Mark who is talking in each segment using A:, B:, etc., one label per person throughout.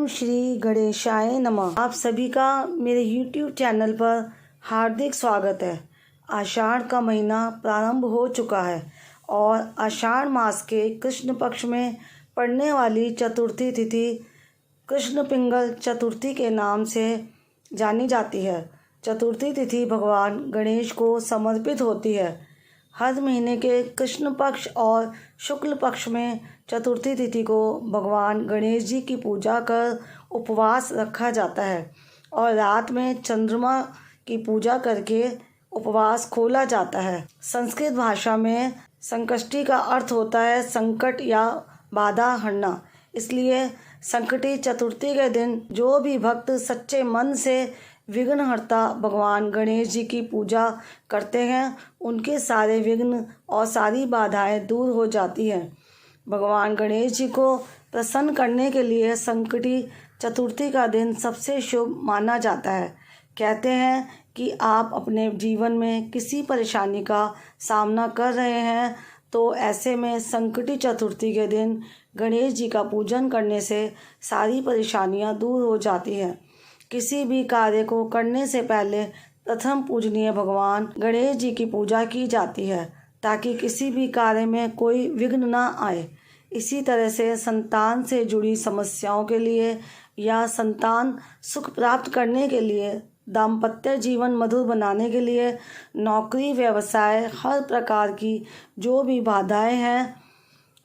A: ओम श्री गणेशाय नमः। आप सभी का मेरे YouTube चैनल पर हार्दिक स्वागत है। आषाढ़ का महीना प्रारंभ हो चुका है और आषाढ़ मास के कृष्ण पक्ष में पड़ने वाली चतुर्थी तिथि कृष्ण पिंगल चतुर्थी के नाम से जानी जाती है। चतुर्थी तिथि भगवान गणेश को समर्पित होती है। हर महीने के कृष्ण पक्ष और शुक्ल पक्ष में चतुर्थी तिथि को भगवान गणेश जी की पूजा कर उपवास रखा जाता है और रात में चंद्रमा की पूजा करके उपवास खोला जाता है। संस्कृत भाषा में संकष्टी का अर्थ होता है संकट या बाधा हरना। इसलिए संकटी चतुर्थी के दिन जो भी भक्त सच्चे मन से विघ्नहर्ता भगवान गणेश जी की पूजा करते हैं उनके सारे विघ्न और सारी बाधाएं दूर हो जाती हैं। भगवान गणेश जी को प्रसन्न करने के लिए संकटी चतुर्थी का दिन सबसे शुभ माना जाता है। कहते हैं कि आप अपने जीवन में किसी परेशानी का सामना कर रहे हैं तो ऐसे में संकटी चतुर्थी के दिन गणेश जी का पूजन करने से सारी परेशानियां दूर हो जाती हैं। किसी भी कार्य को करने से पहले प्रथम पूजनीय भगवान गणेश जी की पूजा की जाती है ताकि किसी भी कार्य में कोई विघ्न ना आए। इसी तरह से संतान से जुड़ी समस्याओं के लिए या संतान सुख प्राप्त करने के लिए, दाम्पत्य जीवन मधुर बनाने के लिए, नौकरी व्यवसाय हर प्रकार की जो भी बाधाएं हैं,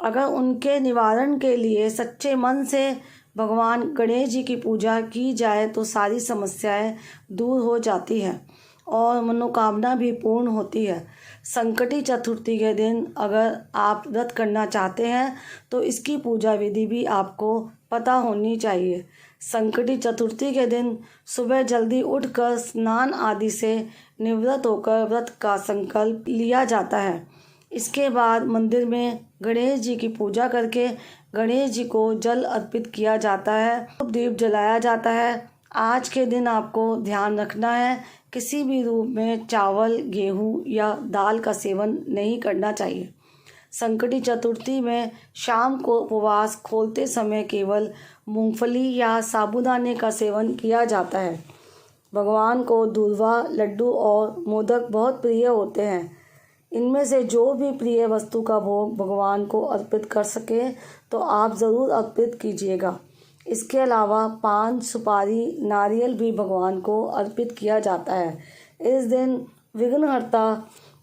A: अगर उनके निवारण के लिए सच्चे मन से भगवान गणेश जी की पूजा की जाए तो सारी समस्याएं दूर हो जाती हैं और मनोकामना भी पूर्ण होती है। संकटी चतुर्थी के दिन अगर आप व्रत करना चाहते हैं तो इसकी पूजा विधि भी आपको पता होनी चाहिए। संकटी चतुर्थी के दिन सुबह जल्दी उठकर स्नान आदि से निवृत्त होकर व्रत का संकल्प लिया जाता है। इसके बाद मंदिर में गणेश जी की पूजा करके गणेश जी को जल अर्पित किया जाता है, दीप जलाया जाता है। आज के दिन आपको ध्यान रखना है, किसी भी रूप में चावल, गेहूं या दाल का सेवन नहीं करना चाहिए। संकटी चतुर्थी में शाम को उपवास खोलते समय केवल मूंगफली या साबूदाने का सेवन किया जाता है। भगवान को दूर्वा, लड्डू और मोदक बहुत प्रिय होते हैं। इनमें से जो भी प्रिय वस्तु का भोग भगवान को अर्पित कर सके तो आप ज़रूर अर्पित कीजिएगा। इसके अलावा पान, सुपारी, नारियल भी भगवान को अर्पित किया जाता है। इस दिन विघ्नहर्ता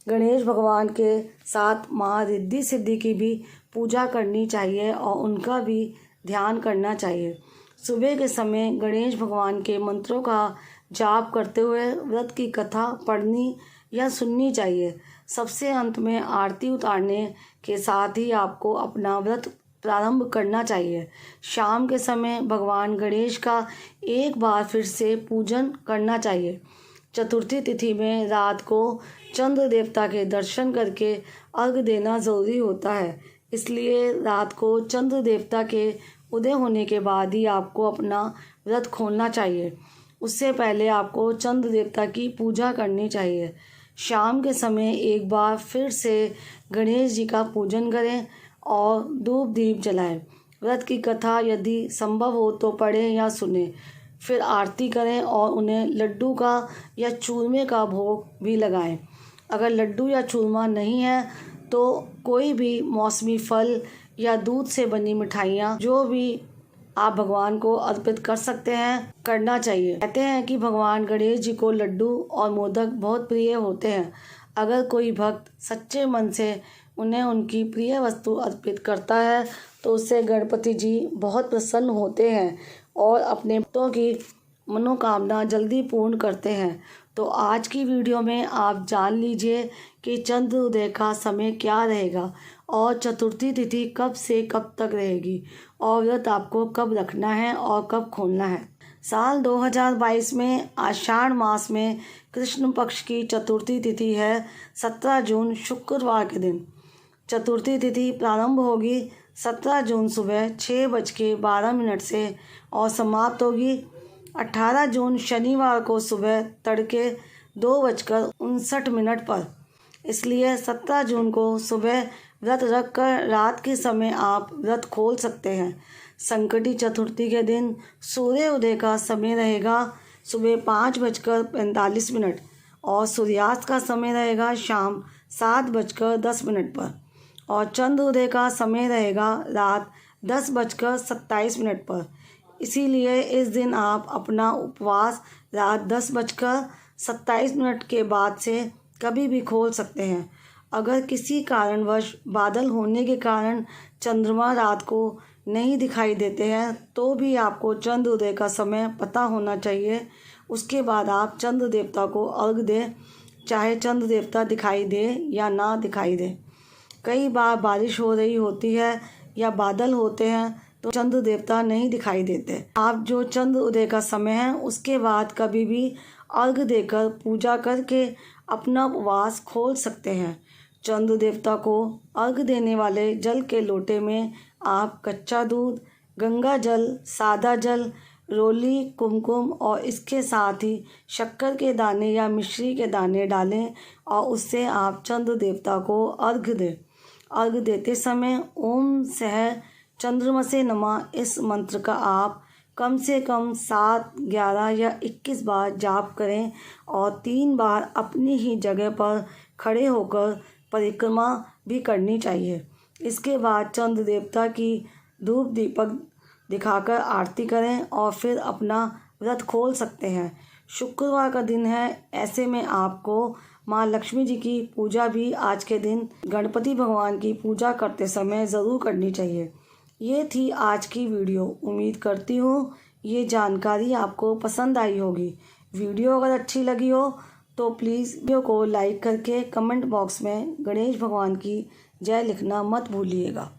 A: गणेश भगवान के साथ माँ रिद्धि सिद्धि की भी पूजा करनी चाहिए और उनका भी ध्यान करना चाहिए। सुबह के समय गणेश भगवान के मंत्रों का जाप करते हुए व्रत की कथा पढ़नी या सुननी चाहिए। सबसे अंत में आरती उतारने के साथ ही आपको अपना व्रत प्रारंभ करना चाहिए। शाम के समय भगवान गणेश का एक बार फिर से पूजन करना चाहिए। चतुर्थी तिथि में रात को चंद्र देवता के दर्शन करके अर्घ्य देना ज़रूरी होता है। इसलिए रात को चंद्र देवता के उदय होने के बाद ही आपको अपना व्रत खोलना चाहिए। उससे पहले आपको चंद्र देवता की पूजा करनी चाहिए। शाम के समय एक बार फिर से गणेश जी का पूजन करें और धूप दीप जलाएं। व्रत की कथा यदि संभव हो तो पढ़ें या सुनें। फिर आरती करें और उन्हें लड्डू का या चूरमे का भोग भी लगाएं। अगर लड्डू या चूरमा नहीं है तो कोई भी मौसमी फल या दूध से बनी मिठाइयाँ जो भी आप भगवान को अर्पित कर सकते हैं, करना चाहिए। कहते हैं कि भगवान गणेश जी को लड्डू और मोदक बहुत प्रिय होते हैं। अगर कोई भक्त सच्चे मन से उन्हें उनकी प्रिय वस्तु अर्पित करता है तो उससे गणपति जी बहुत प्रसन्न होते हैं और अपने भक्तों की मनोकामना जल्दी पूर्ण करते हैं। तो आज की वीडियो में आप जान लीजिए कि चंद्र उदय का समय क्या रहेगा और चतुर्थी तिथि कब से कब तक रहेगी और व्रत आपको कब रखना है और कब खोलना है। साल 2022 में आषाढ़ मास में कृष्ण पक्ष की चतुर्थी तिथि है 17 जून शुक्रवार के दिन। चतुर्थी तिथि प्रारंभ होगी 17 जून सुबह 6:12 से और समाप्त होगी 18 जून शनिवार को सुबह तड़के 2:59 पर। इसलिए 17 जून को सुबह व्रत रखकर रात के समय आप व्रत खोल सकते हैं। संकटी चतुर्थी के दिन सूर्य उदय का समय रहेगा सुबह 5:45 और सूर्यास्त का समय रहेगा शाम 7:10 पर और चंद्र उदय का समय रहेगा रात 10:27 पर। इसीलिए इस दिन आप अपना उपवास रात 10:27 के बाद से कभी भी खोल सकते हैं। अगर किसी कारणवश बादल होने के कारण चंद्रमा रात को नहीं दिखाई देते हैं तो भी आपको चंद्र उदय का समय पता होना चाहिए। उसके बाद आप चंद्र देवता को अर्घ दें, चाहे चंद्र देवता दिखाई दे या ना दिखाई दे। कई बार बारिश हो रही होती है या बादल होते हैं तो चंद्र देवता नहीं दिखाई देते। आप जो चंद्र उदय का समय है उसके बाद कभी भी अर्घ देकर पूजा करके अपना उपवास खोल सकते हैं। चंद्र देवता को अर्घ देने वाले जल के लोटे में आप कच्चा दूध, गंगा जल, सादा जल, रोली, कुमकुम और इसके साथ ही शक्कर के दाने या मिश्री के दाने डालें और उससे आप चंद्र देवता को अर्घ दें। अर्घ देते समय ओम सह चंद्रमसे नमः इस मंत्र का आप कम से कम 7, 11 या 21 बार जाप करें और 3 बार अपनी ही जगह पर खड़े होकर परिक्रमा भी करनी चाहिए। इसके बाद चंद्र देवता की धूप दीपक दिखाकर आरती करें और फिर अपना व्रत खोल सकते हैं। शुक्रवार का दिन है, ऐसे में आपको माँ लक्ष्मी जी की पूजा भी आज के दिन गणपति भगवान की पूजा करते समय ज़रूर करनी चाहिए। ये थी आज की वीडियो। उम्मीद करती हूँ ये जानकारी आपको पसंद आई होगी। वीडियो अगर अच्छी लगी हो तो प्लीज़ वीडियो को लाइक करके कमेंट बॉक्स में गणेश भगवान की जय लिखना मत भूलिएगा।